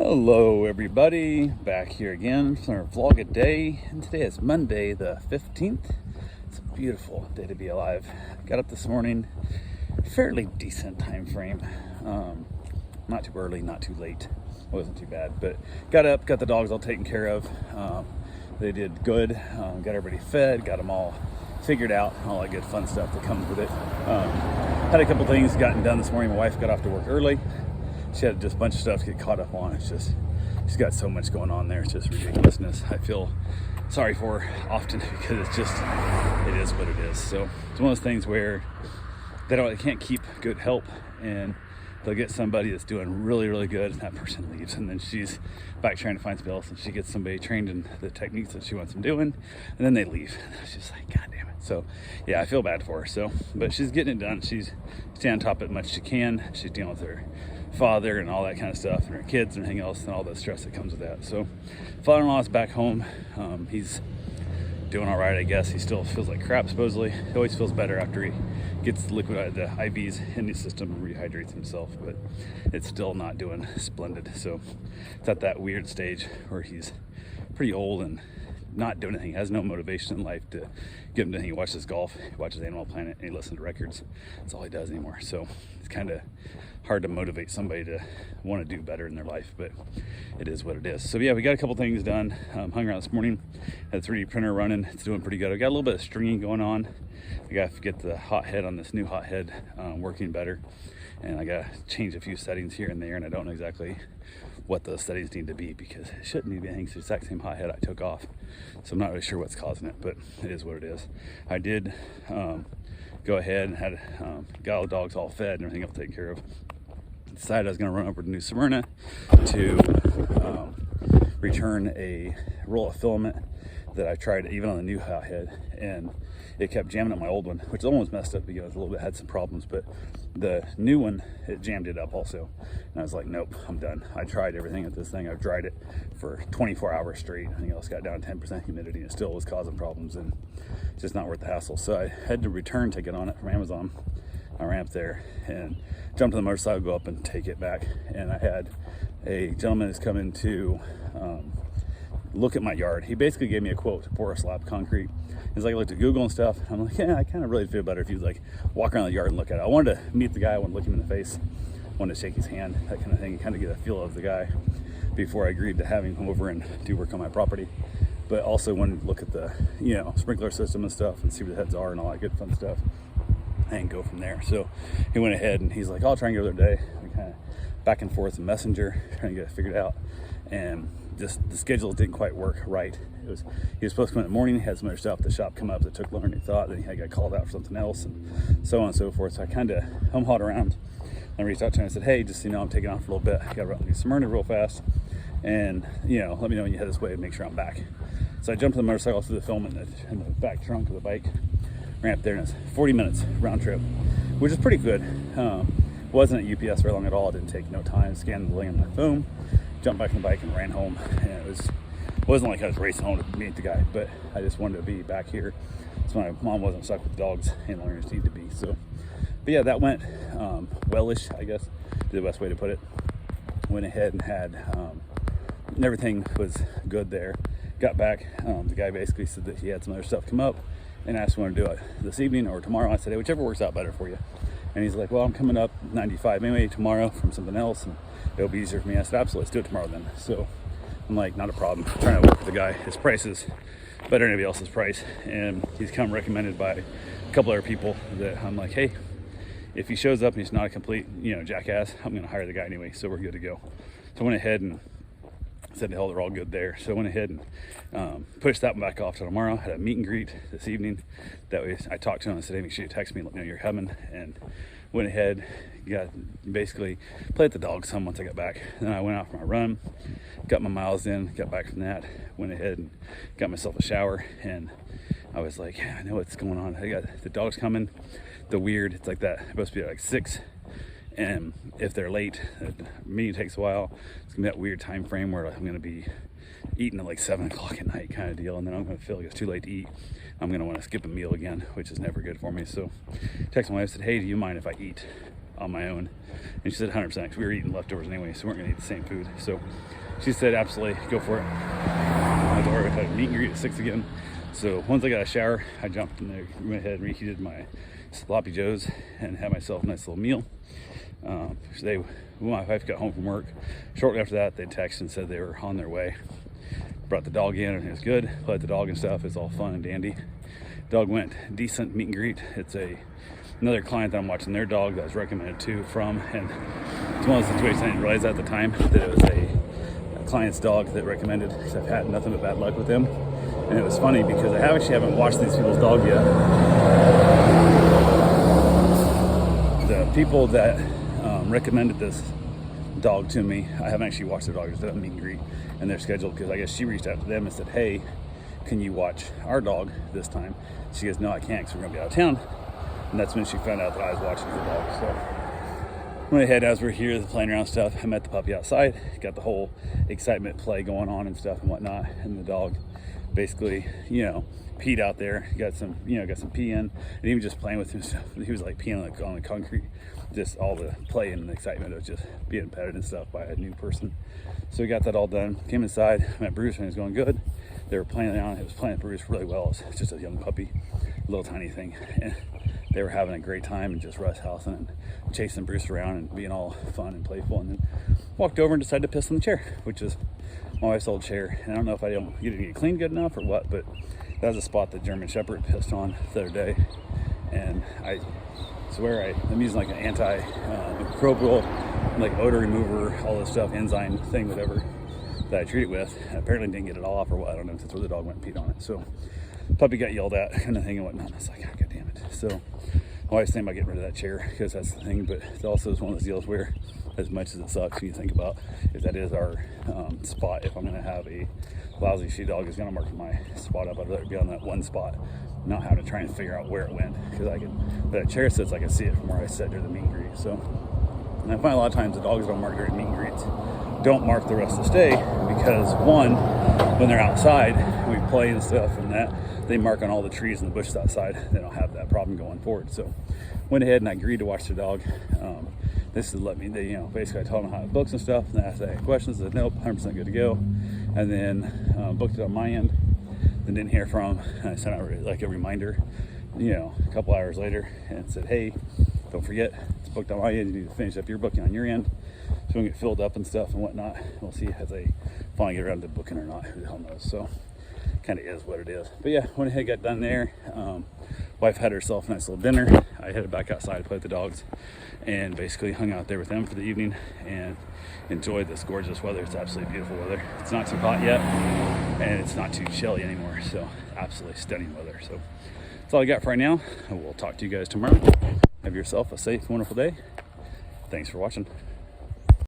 Hello everybody, back here again for our vlog a day, and today is Monday the 15th. It's a beautiful day to be alive. Got up this morning, fairly decent time frame. Not too early, not too late. Wasn't too bad, but got up, got the dogs all taken care of. They did good, got everybody fed, got them all figured out, all that good fun stuff that comes with it. Had a couple things gotten done this morning. My wife got off to work early. She had just a bunch of stuff to get caught up on. It's just, she's got so much going on there. It's just ridiculousness. I feel sorry for her often because it's just, it is what it is. So it's one of those things where they can't keep good help, and they'll get somebody that's doing really, really good, and that person leaves, and then she's back trying to find somebody else, and she gets somebody trained in the techniques that she wants them doing, and then they leave. It's just like, God damn it. So yeah, I feel bad for her. So, but she's getting it done. She's staying on top of it as much as she can. She's dealing with her father and all that kind of stuff, and her kids and everything else, and all the stress that comes with that. So father-in-law's back home. He's doing all right, I guess. He still feels like crap, supposedly. He always feels better after he gets the IVs in his system and rehydrates himself, but it's still not doing splendid. So it's at that weird stage where he's pretty old and not doing anything, has no motivation in life to give him anything. He watches golf, he watches Animal Planet, and he listens to records. That's all he does anymore. So it's kind of hard to motivate somebody to want to do better in their life, but it is what it is. So yeah, we got a couple things done. Hung around this morning, had a 3D printer running. It's doing pretty good. I got a little bit of stringing going on. I got to get the hot head on this new hot head working better, and I got to change a few settings here and there, and I don't know exactly what those settings need to be because it shouldn't need to be anything. It's the exact same hot head I took off, so I'm not really sure what's causing it, but it is what it is. I did go ahead and had got all the dogs all fed and everything else taken care of. Decided I was going to run over to New Smyrna to return a roll of filament that I tried even on the new hot head, and it kept jamming up my old one, which the old one was messed up because a little bit had some problems, but the new one, it jammed it up also. And I was like, nope, I'm done. I tried everything at this thing. I've dried it for 24 hours straight. I think I got down 10% humidity, and it still was causing problems, and it's just not worth the hassle. So I had to return ticket on it from Amazon. I ran up there and jumped on the motorcycle, go up and take it back. And I had a gentleman who's coming to look at my yard. He basically gave me a quote to pour a slab of concrete. He's like, I looked at Google and stuff. I'm like, yeah, I kind of really feel better if you like walk around the yard and look at it. I wanted to meet the guy. I wanted to look him in the face. I wanted to shake his hand, that kind of thing, kind of get a feel of the guy before I agreed to having him come over and do work on my property. But also wanted to look at the, sprinkler system and stuff and see where the heads are and all that good fun stuff, and go from there. So he went ahead and he's like, I'll try and go the other day. We kind of back and forth in Messenger trying to get it figured out, and just the schedule didn't quite work right. He was supposed to come in the morning, he had some other stuff at the shop come up that took longer than he thought, then he got called out for something else, and so on and so forth. So I kind of hum-hawed around and reached out to him and said, hey, just I'm taking off for a little bit. I got to run to Smyrna real fast, and let me know when you head this way and make sure I'm back. So I jumped on the motorcycle through the filament in the back trunk of the bike, ran up there, and it's 40 minutes round trip, which is pretty good. Wasn't at UPS very long at all. It didn't take no time. Scanned the link on my phone, jumped back on the bike and ran home. And it wasn't like I was racing home to meet the guy, but I just wanted to be back here so my mom wasn't stuck with the dogs any longer than she needed to be. So, but yeah, that went wellish, I guess, is the best way to put it. Went ahead and had everything was good there. Got back, the guy basically said that he had some other stuff come up and asked if I want to do it this evening or tomorrow. I said, hey, whichever works out better for you. And he's like, well, I'm coming up 95 anyway tomorrow from something else, and it'll be easier for me. I said, absolutely, let's do it tomorrow then. So I'm like, not a problem. I'm trying to work with the guy. His price is better than anybody else's price, and he's come recommended by a couple other people that I'm like, hey, if he shows up and he's not a complete, jackass, I'm going to hire the guy anyway, so we're good to go. So I went ahead and said, hell, they're all good there. So I went ahead and pushed that one back off to tomorrow. Had a meet and greet this evening. That way I talked to him and said, hey, make sure you text me and let me know you're coming. And went ahead, basically played with the dog some once I got back. Then I went out for my run, got my miles in, got back from that, went ahead and got myself a shower. And I was like, yeah, I know what's going on. I got the dogs coming. It's like that. It's supposed to be like 6. And if they're late, the meeting takes a while. It's gonna be that weird time frame where I'm gonna be eating at like 7 o'clock at night kind of deal, and then I'm gonna feel like it's too late to eat. I'm gonna want to skip a meal again, which is never good for me. So text my wife, said, hey, do you mind if I eat on my own. And she said 100%, because we were eating leftovers anyway, so we weren't gonna eat the same food. So she said, absolutely, go for it. I told her I had a meet and greet at 6 again. So once I got a shower, I jumped in there, went ahead and reheated my sloppy joes and had myself a nice little meal. When my wife got home from work, shortly after that, they texted and said they were on their way. Brought the dog in and it was good. Played the dog and stuff. It's all fun and dandy. Dog went decent meet and greet. It's another client that I'm watching their dog that was recommended to from, and it's one of those situations I didn't realize at the time that it was a client's dog that recommended, because I've had nothing but bad luck with them. And it was funny because I haven't watched these people's dog yet. The people that recommended this dog to me, I haven't actually watched their dog. Just done a meet and greet, and they're scheduled, because I guess she reached out to them and said, hey, can you watch our dog this time? She goes, no, I can't, because we're gonna be out of town. And that's when she found out that I was watching her dog. So went ahead, as we're here playing around stuff, I met the puppy outside, got the whole excitement play going on and stuff and whatnot, and the dog basically, peed out there, got some pee in, and even just playing with him stuff. He was like peeing on the concrete, just all the play and the excitement of just being petted and stuff by a new person. So we got that all done, came inside, met Bruce, and it was going good. They were playing around, it was playing with Bruce really well. It's just a young puppy, little tiny thing, and they were having a great time and just roughhousing and chasing Bruce around and being all fun and playful. And then walked over and decided to piss on the chair, which is my wife's old chair. And I don't know if I didn't get it cleaned good enough or what, but that was a spot that German Shepherd pissed on the other day. And I swear I'm using like an anti-microbial, like odor remover, all this stuff, enzyme thing, whatever, that I treat it with. And apparently didn't get it all off or what. I don't know if that's where the dog went and peed on it. So puppy got yelled at, kind of thing and whatnot. I was like, oh, God damn it. So I always think about getting rid of that chair, because that's the thing, but it also is one of those deals where, as much as it sucks, you think about if that is our spot, if I'm going to have a lousy sheepdog, is going to mark my spot up, I'd rather be on that one spot, not having to try and figure out where it went, because where that chair sits, I can see it from where I sit during the meet and greet. So, and I find a lot of times the dogs don't mark during meet and greets, don't mark the rest of the stay, because one, when they're outside, we play and stuff and that, they mark on all the trees and the bushes outside. They don't have that problem going forward. So went ahead and I agreed to watch the dog. This is let me, basically I told them how it books and stuff, and I asked any questions, said nope, 100% good to go. And then booked it on my end, then didn't hear from them. And I sent out like a reminder, a couple hours later, and said, hey, don't forget, it's booked on my end, you need to finish up your booking on your end, so we can get filled up and stuff and whatnot. We'll see if they finally get around to booking or not, who the hell knows. So kind of is what it is. But yeah, went ahead, got done there. Wife had herself a nice little dinner. I headed back outside to play with the dogs and basically hung out there with them for the evening and enjoyed this gorgeous weather. It's absolutely beautiful weather. It's not too hot yet and it's not too chilly anymore, so absolutely stunning weather. So that's all I got for right now. We'll talk to you guys tomorrow. Have yourself a safe, wonderful day. Thanks for watching.